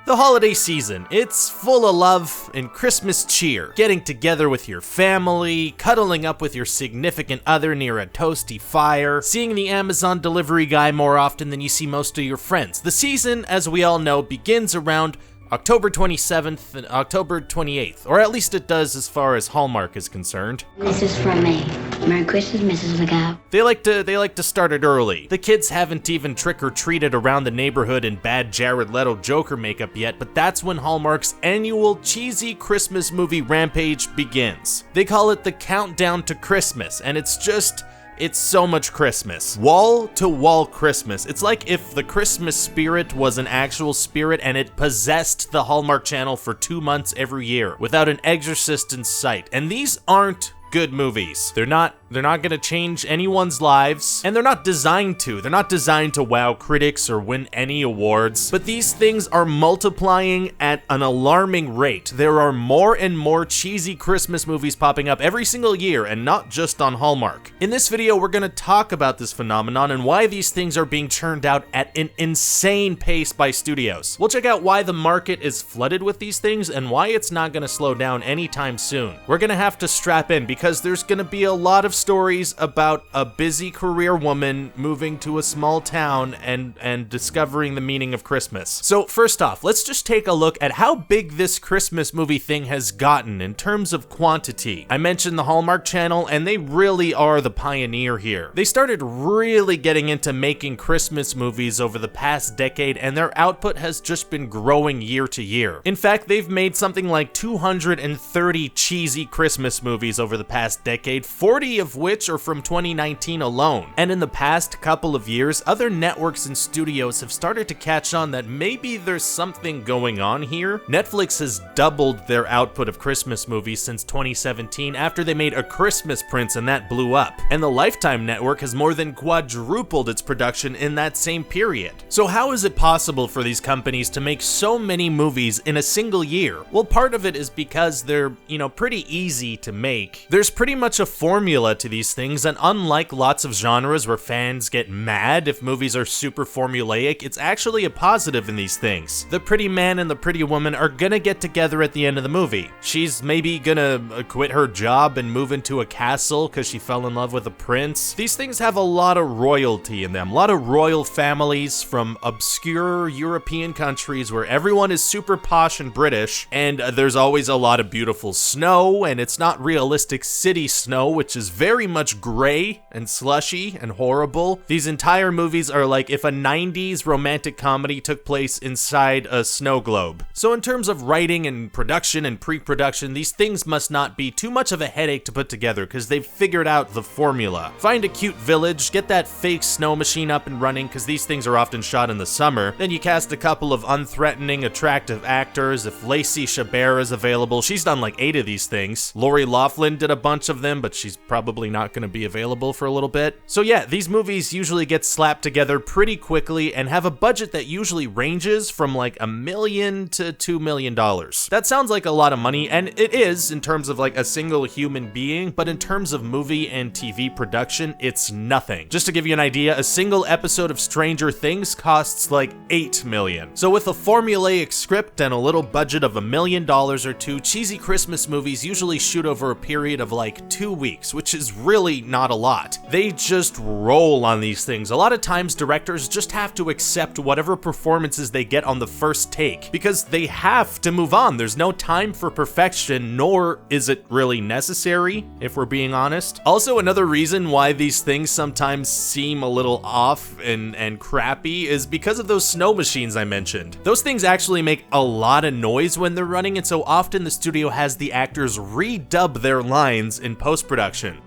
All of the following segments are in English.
The holiday season, it's full of love and Christmas cheer. Getting together with your family, cuddling up with your significant other near a toasty fire, seeing the Amazon delivery guy more often than you see most of your friends. The season, as we all know, begins around October 27th and October 28th, or at least it does as far as Hallmark is concerned. This is from me. Merry Christmas, Mrs. Legault. They like to start it early. The kids haven't even trick-or-treated around the neighborhood in bad Jared Leto Joker makeup yet, but that's when Hallmark's annual cheesy Christmas movie rampage begins. They call it the Countdown to Christmas, and it's so much Christmas. Wall-to-wall Christmas. It's like if the Christmas spirit was an actual spirit and it possessed the Hallmark Channel for 2 months every year without an exorcist in sight. And these aren't good movies. They're not gonna change anyone's lives, and they're not designed to. They're not designed to wow critics or win any awards, but these things are multiplying at an alarming rate. There are more and more cheesy Christmas movies popping up every single year, and not just on Hallmark. In this video, we're gonna talk about this phenomenon and why these things are being churned out at an insane pace by studios. We'll check out why the market is flooded with these things and why it's not gonna slow down anytime soon. We're gonna have to strap in because there's gonna be a lot of stories about a busy career woman moving to a small town and discovering the meaning of Christmas. So first off, let's just take a look at how big this Christmas movie thing has gotten in terms of quantity. I mentioned the Hallmark Channel, and they really are the pioneer here. They started really getting into making Christmas movies over the past decade, and their output has just been growing year to year. In fact, they've made something like 230 cheesy Christmas movies over the past decade, 40 of which are from 2019 alone. And in the past couple of years, other networks and studios have started to catch on that maybe there's something going on here. Netflix has doubled their output of Christmas movies since 2017 after they made A Christmas Prince, and that blew up. And the Lifetime network has more than quadrupled its production in that same period. So how is it possible for these companies to make so many movies in a single year? Well, part of it is because they're, pretty easy to make. There's pretty much a formula to these things, and unlike lots of genres where fans get mad if movies are super formulaic, it's actually a positive in these things. The pretty man and the pretty woman are gonna get together at the end of the movie. She's maybe gonna quit her job and move into a castle because she fell in love with a prince. These things have a lot of royalty in them, a lot of royal families from obscure European countries where everyone is super posh and British, and there's always a lot of beautiful snow, and it's not realistic city snow, which is very much gray and slushy and horrible. These entire movies are like if a 90s romantic comedy took place inside a snow globe. So in terms of writing and production and pre-production, these things must not be too much of a headache to put together because they've figured out the formula. Find a cute village, get that fake snow machine up and running because these things are often shot in the summer. Then you cast a couple of unthreatening, attractive actors. If Lacey Chabert is available, she's done like 8 of these things. Lori Loughlin did a bunch of them, but she's probably not going to be available for a little bit. So yeah, these movies usually get slapped together pretty quickly and have a budget that usually ranges from like $1 million to $2 million. That sounds like a lot of money, and it is in terms of like a single human being, but in terms of movie and TV production, it's nothing. Just to give you an idea, a single episode of Stranger Things costs like $8 million. So with a formulaic script and a little budget of $1 million or two, cheesy Christmas movies usually shoot over a period of like 2 weeks, which is really not a lot. They just roll on these things. A lot of times directors just have to accept whatever performances they get on the first take because they have to move on. There's no time for perfection, nor is it really necessary, if we're being honest. Also, another reason why these things sometimes seem a little off and crappy is because of those snow machines I mentioned. Those things actually make a lot of noise when they're running, and so often the studio has the actors redub their lines in post-production.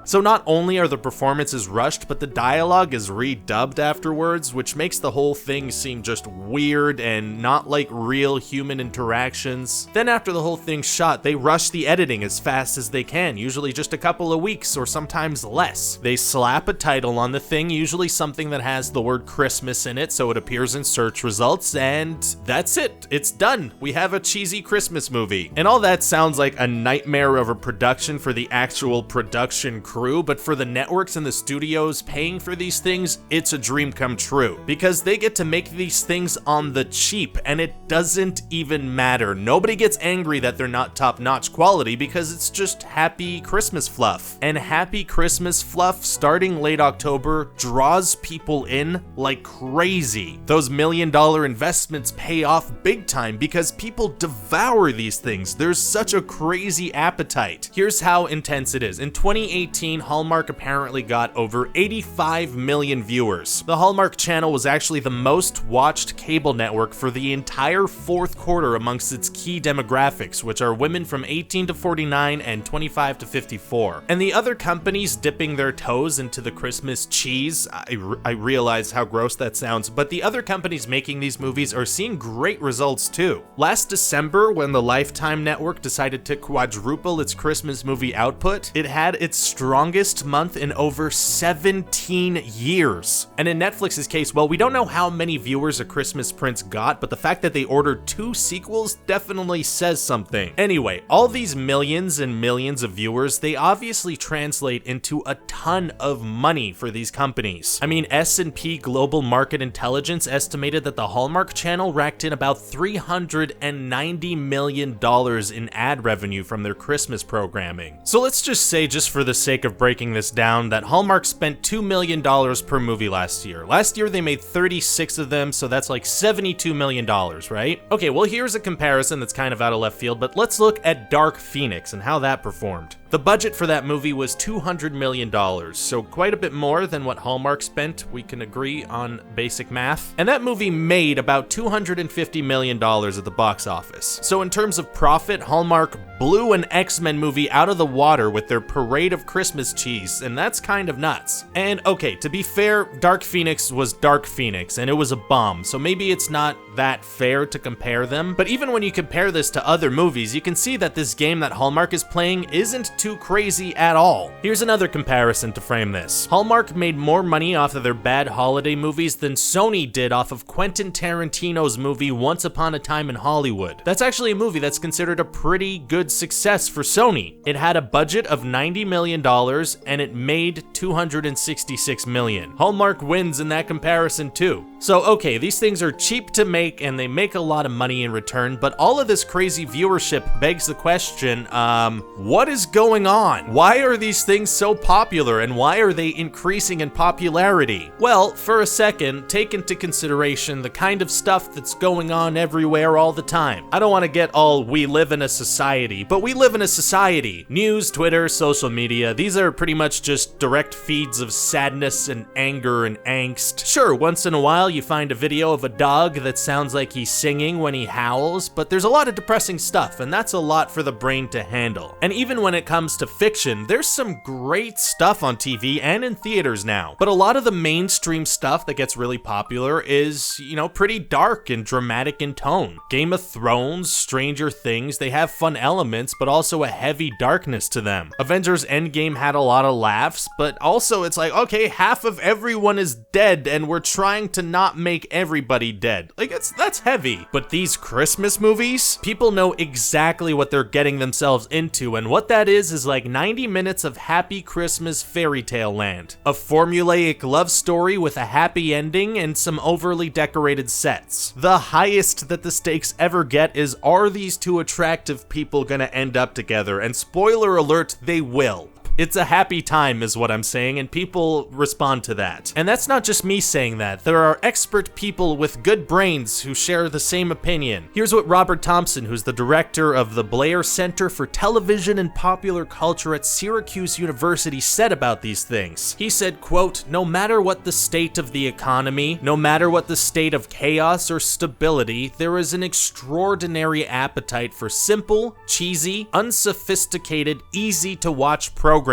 So not only are the performances rushed, but the dialogue is redubbed afterwards, which makes the whole thing seem just weird and not like real human interactions. Then after the whole thing's shot, they rush the editing as fast as they can, usually just a couple of weeks or sometimes less. They slap a title on the thing, usually something that has the word Christmas in it so it appears in search results, and that's it. It's done. We have a cheesy Christmas movie. And all that sounds like a nightmare of a production for the actual production crew. crew, but for the networks and the studios paying for these things, it's a dream come true. Because they get to make these things on the cheap, and it doesn't even matter. Nobody gets angry that they're not top-notch quality because it's just happy Christmas fluff. And happy Christmas fluff, starting late October, draws people in like crazy. Those $1 million investments pay off big time because people devour these things. There's such a crazy appetite. Here's how intense it is. In 2018, Hallmark apparently got over 85 million viewers. The Hallmark Channel was actually the most watched cable network for the entire fourth quarter amongst its key demographics, which are women from 18 to 49 and 25 to 54. And the other companies dipping their toes into the Christmas cheese, I realize how gross that sounds, but the other companies making these movies are seeing great results too. Last December, when the Lifetime network decided to quadruple its Christmas movie output, it had its strongest month in over 17 years. And in Netflix's case, well, we don't know how many viewers A Christmas Prince got, but the fact that they ordered 2 sequels definitely says something. Anyway, all these millions and millions of viewers, they obviously translate into a ton of money for these companies. I mean, S&P Global Market Intelligence estimated that the Hallmark Channel racked in about $390 million in ad revenue from their Christmas programming. So let's just say, just for the sake of breaking this down, that Hallmark spent $2 million per movie last year. Last year they made 36 of them, so that's like $72 million, right? Okay, well here's a comparison that's kind of out of left field, but let's look at Dark Phoenix and how that performed. The budget for that movie was $200 million, so quite a bit more than what Hallmark spent, we can agree on basic math. And that movie made about $250 million at the box office. So in terms of profit, Hallmark blew an X-Men movie out of the water with their parade of Christmas cheese, and that's kind of nuts. And okay, to be fair, Dark Phoenix was Dark Phoenix, and it was a bomb, so maybe it's not that fair to compare them. But even when you compare this to other movies, you can see that this game that Hallmark is playing isn't too crazy at all. Here's another comparison to frame this. Hallmark made more money off of their bad holiday movies than Sony did off of Quentin Tarantino's movie Once Upon a Time in Hollywood. That's actually a movie that's considered a pretty good success for Sony. It had a budget of $90 million and it made $266 million. Hallmark wins in that comparison too. So okay, these things are cheap to make and they make a lot of money in return, but all of this crazy viewership begs the question, what is going on? Why are these things so popular and why are they increasing in popularity? Well, for a second, take into consideration the kind of stuff that's going on everywhere all the time. I don't want to get all we live in a society, but we live in a society. News, Twitter, social media, these are pretty much just direct feeds of sadness and anger and angst. Sure, once in a while you find a video of a dog that sounds like he's singing when he howls, but there's a lot of depressing stuff, and that's a lot for the brain to handle. And even when it comes to fiction, there's some great stuff on TV and in theaters now. But a lot of the mainstream stuff that gets really popular is, you know, pretty dark and dramatic in tone. Game of Thrones, Stranger Things, they have fun elements, but also a heavy darkness to them. Avengers Endgame had a lot of laughs, but also it's like, okay, half of everyone is dead and we're trying to not make everybody dead. Like, that's heavy. But these Christmas movies, people know exactly what they're getting themselves into, and what that is like 90 minutes of happy Christmas fairy tale land. A formulaic love story with a happy ending and some overly decorated sets. The highest that the stakes ever get is, are these two attractive people gonna end up together? And spoiler alert, they will. It's a happy time is what I'm saying, and people respond to that. And that's not just me saying that. There are expert people with good brains who share the same opinion. Here's what Robert Thompson, who's the director of the Blair Center for Television and Popular Culture at Syracuse University, said about these things. He said, quote, "No matter what the state of the economy, no matter what the state of chaos or stability, there is an extraordinary appetite for simple, cheesy, unsophisticated, easy-to-watch programming.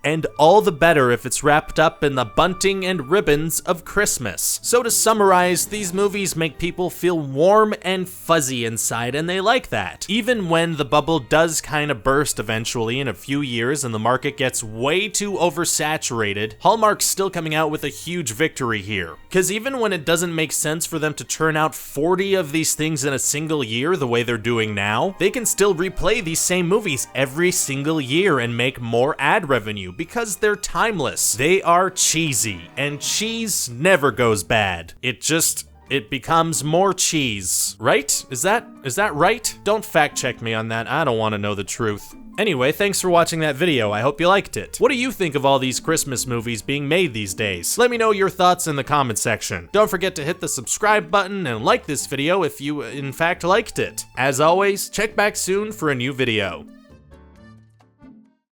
And all the better if it's wrapped up in the bunting and ribbons of Christmas." So to summarize, these movies make people feel warm and fuzzy inside, and they like that. Even when the bubble does kind of burst eventually in a few years and the market gets way too oversaturated, Hallmark's still coming out with a huge victory here. Because even when it doesn't make sense for them to churn out 40 of these things in a single year the way they're doing now, they can still replay these same movies every single year and make more ad revenue because they're timeless. They are cheesy, and cheese never goes bad. It becomes more cheese. Right? Is that right? Don't fact check me on that. I don't want to know the truth. Anyway, thanks for watching that video. I hope you liked it. What do you think of all these Christmas movies being made these days? Let me know your thoughts in the comment section. Don't forget to hit the subscribe button and like this video if you, in fact, liked it. As always, check back soon for a new video.